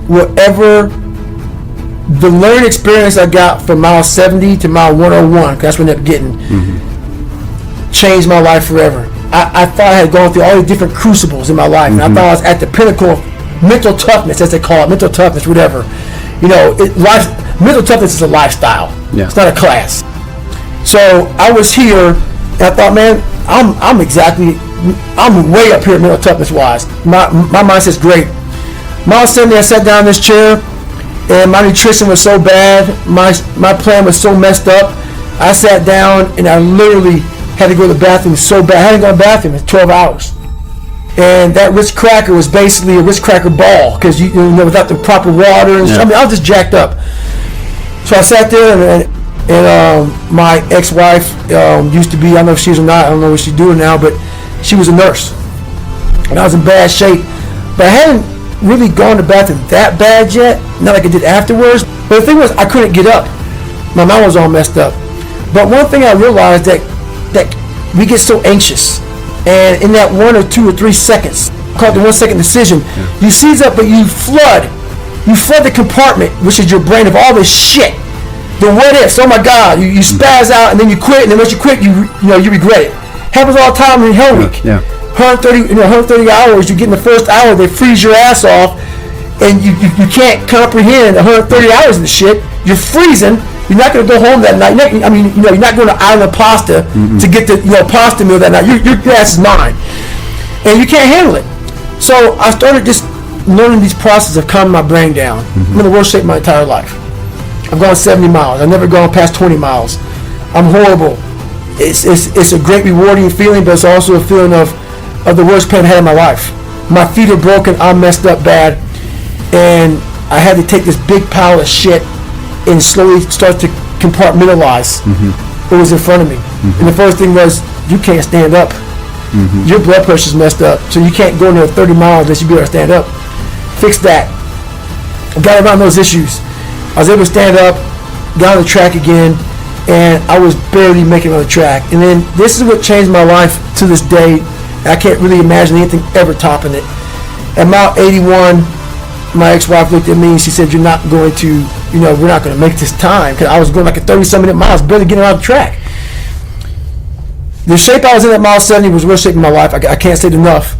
whatever the learning experience I got from mile 70 to mile 101, that's what I ended up getting, changed my life forever. I thought I had gone through all the different crucibles in my life, and I thought I was at the pinnacle of mental toughness, as they call it, mental toughness, whatever. You know, mental toughness is a lifestyle. Yeah. It's not a class. So I was here, and I thought, man, I'm way up here mental toughness wise. My mindset's great. Mile 70, I sat down in this chair, and my nutrition was so bad, my plan was so messed up. I sat down, and I literally had to go to the bathroom so bad. I hadn't gone to the bathroom in 12 hours. And that Ritz cracker was basically a Ritz cracker ball, because you know, without the proper water. And I mean, I was just jacked up. So I sat there, and my ex-wife used to be, I don't know if she's or not, I don't know what she's doing now, but she was a nurse. And I was in bad shape. But I hadn't really gone to the bathroom that bad yet, not like I did afterwards. But the thing was, I couldn't get up. My mind was all messed up. But one thing I realized that we get so anxious, and in that 1 or 2 or 3 seconds, called the 1 second decision, you seize up, but you flood the compartment, which is your brain, of all this shit. The what ifs, oh my God, you spaz out, and then you quit, and then once you quit, you regret it. Happens all the time in Hell Week. 130 hours, you get in the first hour, they freeze your ass off, and you can't comprehend 130 hours of the shit. You're freezing. You're not going to go home that night. You're not going to Island Pasta to get the pasta meal that night. Your ass is mine, and you can't handle it. So I started just learning these processes of calming my brain down. I'm in the worst shape of my entire life. I've gone 70 miles. I've never gone past 20 miles. I'm horrible. It's a great rewarding feeling, but it's also a feeling of the worst pain I had in my life. My feet are broken. I'm messed up bad, and I had to take this big pile of shit and slowly start to compartmentalize what was in front of me. And the first thing was, you can't stand up. Your blood pressure's messed up, so you can't go another 30 miles unless you be able to stand up. Fix that. I got around those issues. I was able to stand up, got on the track again, and I was barely making it on the track. And then this is what changed my life to this day. I can't really imagine anything ever topping it. At mile 81, my ex-wife looked at me and she said, we're not going to make this time, because I was going like a 30-some minute miles, barely getting around the track. The shape I was in at mile 70 was the worst shape of my life. I can't say it enough.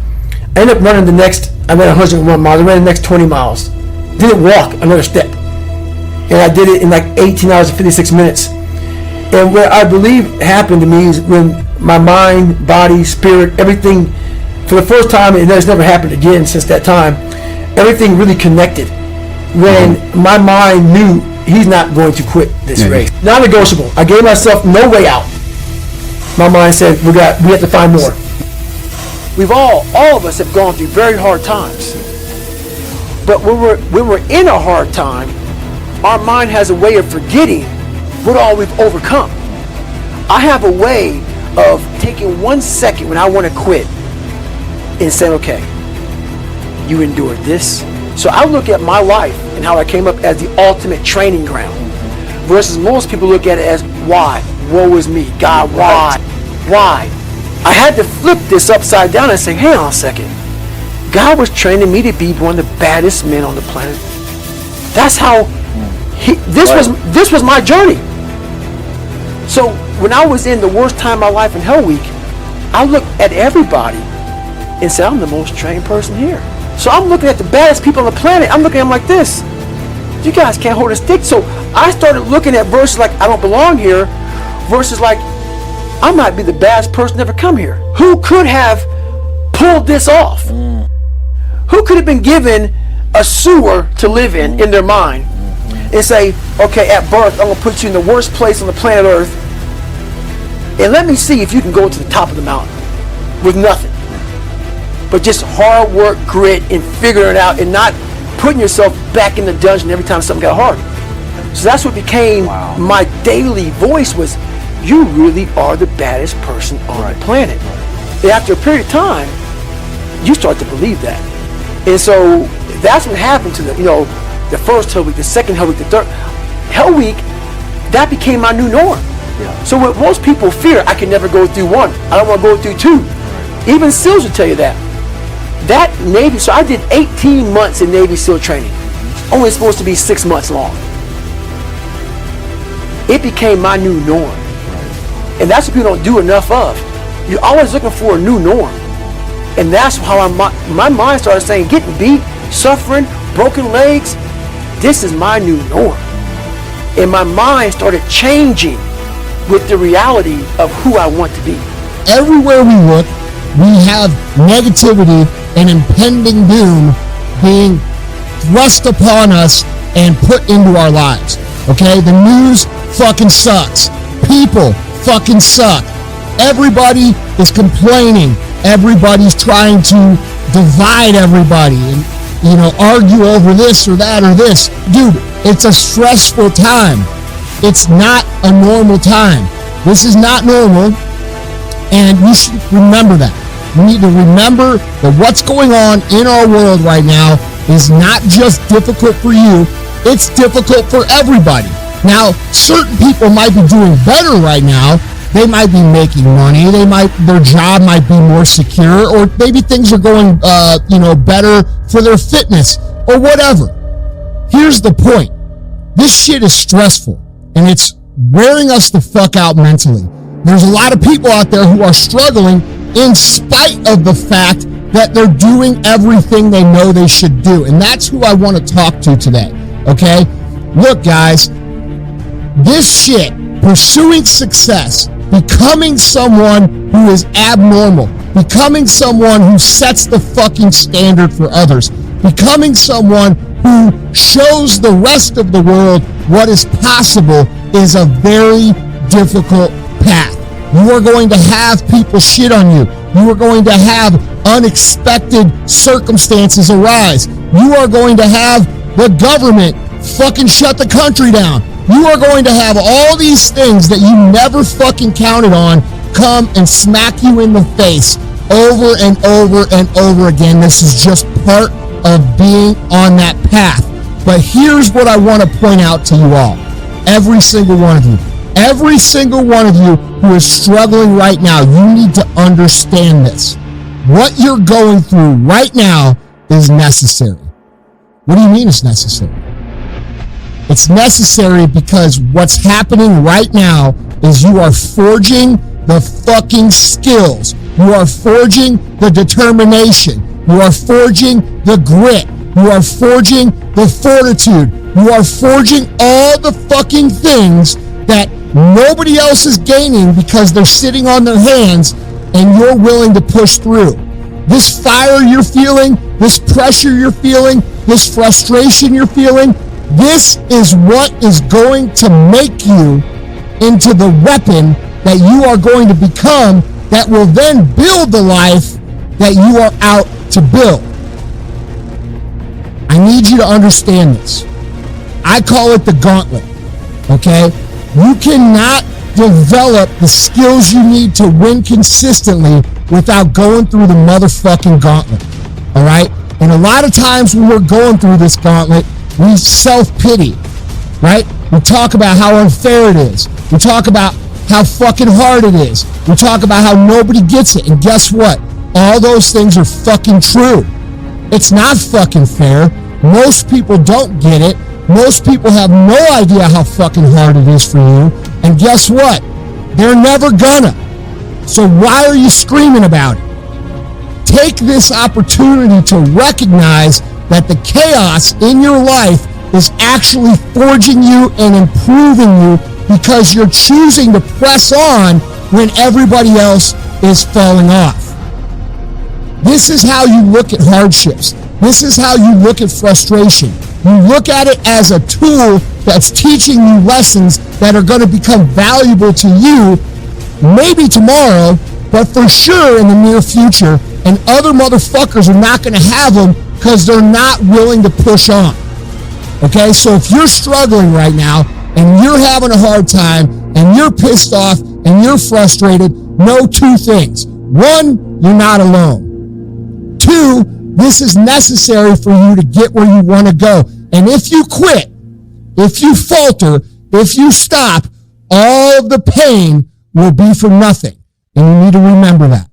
I ended up running I ran 101 miles. I ran the next 20 miles. Didn't walk another step. And I did it in like 18 hours and 56 minutes. And what I believe happened to me is when my mind, body, spirit, everything, for the first time, and it's never happened again since that time, everything really connected. When my mind knew he's not going to quit this race. Non-negotiable. I gave myself no way out. My mind said, we have to find more. We've all of us have gone through very hard times. But when we're in a hard time, our mind has a way of forgetting what all we've overcome. I have a way of taking 1 second when I want to quit and saying, okay, you endured this. So I look at my life and how I came up as the ultimate training ground, versus most people look at it as why? Woe is me. God, why? Why? I had to flip this upside down and say, hang on a second. God was training me to be one of the baddest men on the planet. That's how this was my journey. So when I was in the worst time of my life in Hell Week, I looked at everybody and said, I'm the most trained person here. So I'm looking at the baddest people on the planet. I'm looking at them like this. You guys can't hold a stick. So I started looking at verses like I don't belong here, versus like I might be the baddest person to ever come here. Who could have pulled this off? Who could have been given a sewer to live in their mind and say, okay, at birth, I'm going to put you in the worst place on the planet Earth, and let me see if you can go to the top of the mountain with nothing. But just hard work, grit, and figuring it out, and not putting yourself back in the dungeon every time something got hard. So that's what became my daily voice was, you really are the baddest person on the planet. And after a period of time, you start to believe that. And so that's what happened to the first Hell Week, the second Hell Week, the third Hell Week. That became my new norm. So what most people fear, I can never go through one. I don't want to go through two. Even SEALs will tell you that. That Navy, so I did 18 months in Navy SEAL training. only supposed to be 6 months long. It became my new norm. And that's what people don't do enough of. You're always looking for a new norm. And that's how my mind started saying, getting beat, suffering, broken legs, this is my new norm. And my mind started changing with the reality of who I want to be. Everywhere we look, we have negativity and impending doom being thrust upon us and put into our lives. Okay? The news fucking sucks. People fucking suck. Everybody is complaining. Everybody's trying to divide everybody and, argue over this or that or this. Dude, it's a stressful time. It's not a normal time. This is not normal, and we should remember that. We need to remember that what's going on in our world right now is not just difficult for you, it's difficult for everybody. Now, certain people might be doing better right now. They might be making money. Their job might be more secure, or maybe things are going, better for their fitness or whatever. Here's the point. This shit is stressful, and it's wearing us the fuck out mentally. There's a lot of people out there who are struggling in spite of the fact that they're doing everything they know they should do. And that's who I want to talk to today, okay? Look, guys, this shit, pursuing success, becoming someone who is abnormal, becoming someone who sets the fucking standard for others, becoming someone who shows the rest of the world what is possible is a very difficult path. You are going to have people shit on you. You are going to have unexpected circumstances arise. You are going to have the government fucking shut the country down. You are going to have all these things that you never fucking counted on come and smack you in the face over and over and over again. This is just part of being on that path. But here's what I want to point out to you all. Every single one of you. Every single one of you who is struggling right now, you need to understand this. What you're going through right now is necessary. What do you mean it's necessary? It's necessary because what's happening right now is you are forging the fucking skills. You are forging the determination. You are forging the grit. You are forging the fortitude. You are forging all the fucking things that nobody else is gaining because they're sitting on their hands and you're willing to push through. This fire you're feeling, this pressure you're feeling, this frustration you're feeling, this is what is going to make you into the weapon that you are going to become that will then build the life that you are out to build. I need you to understand this. I call it the gauntlet, okay? You cannot develop the skills you need to win consistently without going through the motherfucking gauntlet, all right? And a lot of times when we're going through this gauntlet, we self-pity, right? We talk about how unfair it is. We talk about how fucking hard it is. We talk about how nobody gets it. And guess what? All those things are fucking true. It's not fucking fair. Most people don't get it. Most people have no idea how fucking hard it is for you. And guess what? They're never gonna. So why are you screaming about it? Take this opportunity to recognize that the chaos in your life is actually forging you and improving you because you're choosing to press on when everybody else is falling off. This is how you look at hardships. This is how you look at frustration. You look at it as a tool that's teaching you lessons that are going to become valuable to you, maybe tomorrow, but for sure in the near future, and other motherfuckers are not going to have them because they're not willing to push on. Okay, so if you're struggling right now and you're having a hard time and you're pissed off and you're frustrated, know two things. One, you're not alone. Two, this is necessary for you to get where you want to go. And if you quit, if you falter, if you stop, all of the pain will be for nothing. And you need to remember that.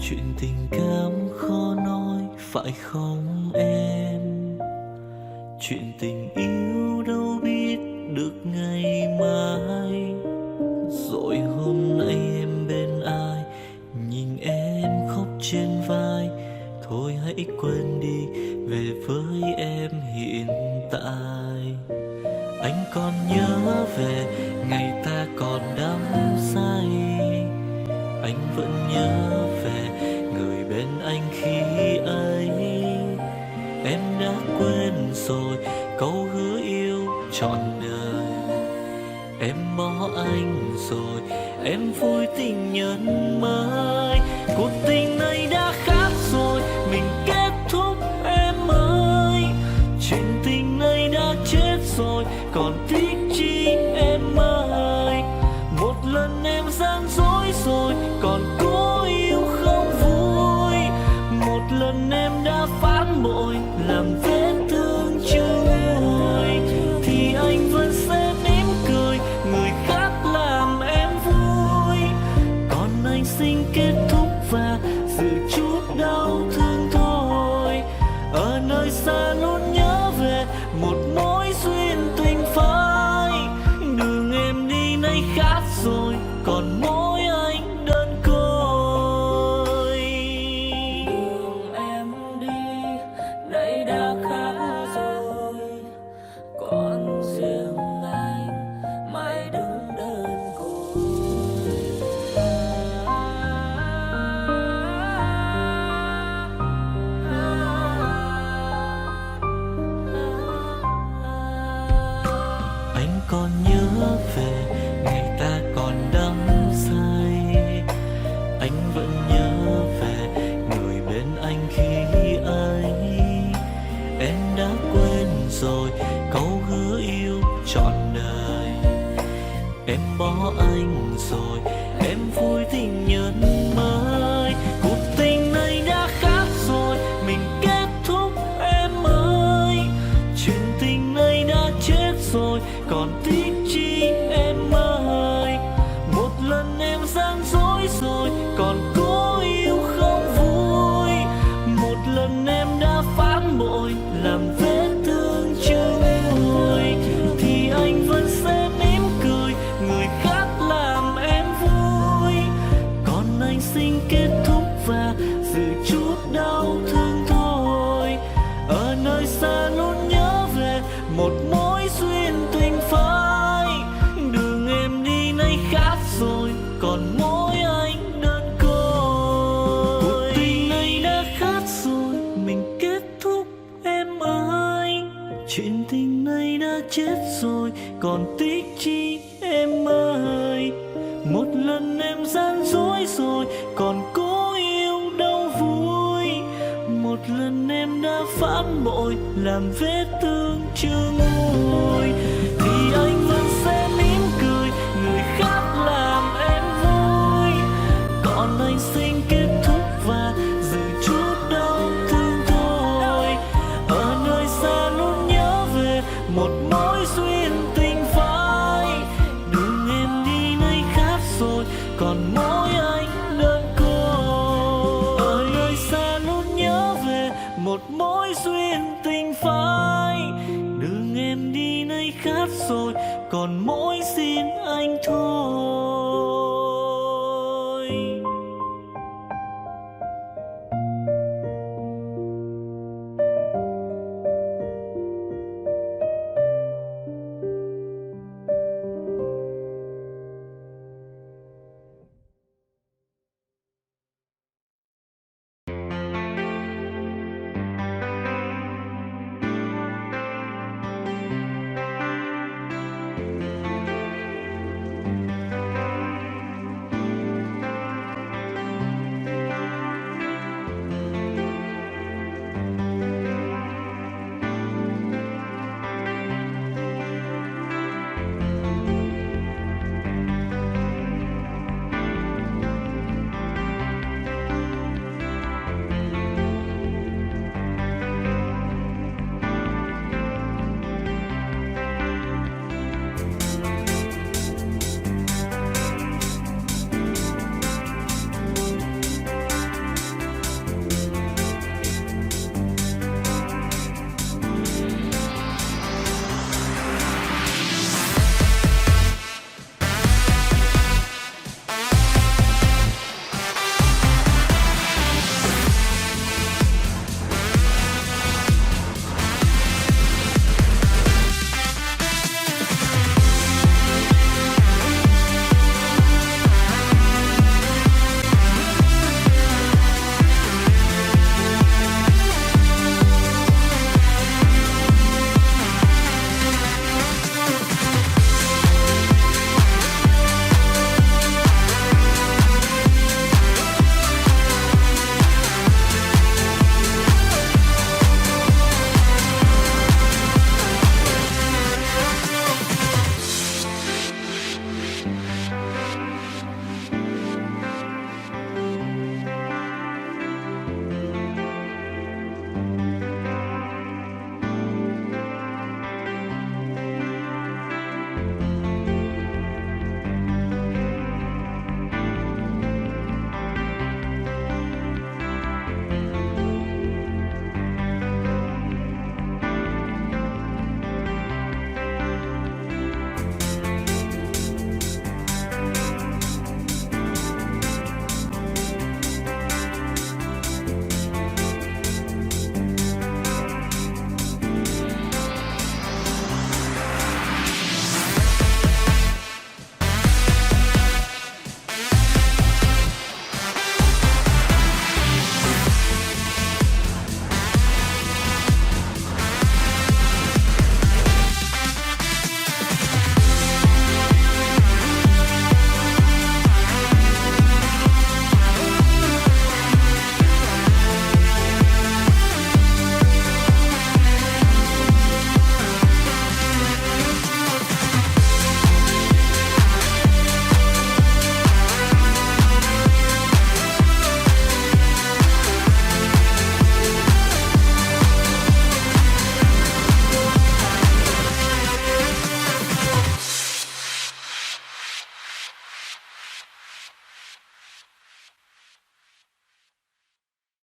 Chuyện tình cảm khó nói phải không em? Chuyện tình yêu đâu biết được ngày mai. Rồi hôm nay em bên ai, nhìn em khóc trên vai. Thôi hãy quên đi, về với em hiện tại. Anh còn nhớ về ngày ta còn đắm say. Anh vẫn nhớ về người bên anh khi ấy. Em đã quên rồi câu hứa yêu trọn đời. Em bỏ anh rồi, em vui tình nhân mới. Cuộc tình này đã khác rồi, mình kết thúc em ơi. Chuyện tình này đã chết rồi, còn tiếc chi em ơi. Một lần em gian dối rồi, còn cố yêu không vui. Một lần em đã phản bội, làm vết thương chưa nguôi. Thì anh vẫn sẽ mỉm cười, người khác làm em vui. Còn anh xin kết thúc và giữ chút đau thương thôi. Ở nơi xa luôn nhớ về một mối duyên tình phai. Đường em đi nay khác rồi, còn mỗi anh đơn côi. Đường em đi nay đã khác rồi, còn riêng anh mãi đứng đơn côi. Anh còn nhớ về ngày ta còn đắm say. Anh vẫn nhớ về người bên anh khi ấy. Em đã quên rồi câu hứa yêu trọn đời. Em bỏ anh rồi, em vui tình nhân mới. Cuộc tình này đã khác rồi, mình kết thúc em ơi. Chuyện tình này đã chết rồi, còn tiếc chi em ơi. Một lần em gian dối rồi, còn cố yêu không vui. Một lần em đã phản bội, làm vết thương chưa nguôi. Thì anh vẫn sẽ mỉm cười, người khác làm em vui. Còn anh xin kết thúc và giữ chút đau thương thôi. Ở nơi xa luôn nhớ về một mối duyên tình phai. Đường em đi nay khác rồi, còn mỗi anh đơn côi. Cuộc tình này đã khác rồi, mình kết thúc em ơi. Chuyện tình này đã chết rồi, còn tiếc chi em ơi. Một lần em gian dối rồi, còn cố yêu đâu vui. Một lần em đã phản bội, làm vết thương chưa nguôi. Thì anh vẫn sẽ mỉm cười, người khác làm em vui. Còn anh xin kết thúc và giữ chút đau thương thôi. Ở nơi xa luôn nhớ về một mối duyên tình phai. còn mỗi xin anh thôi.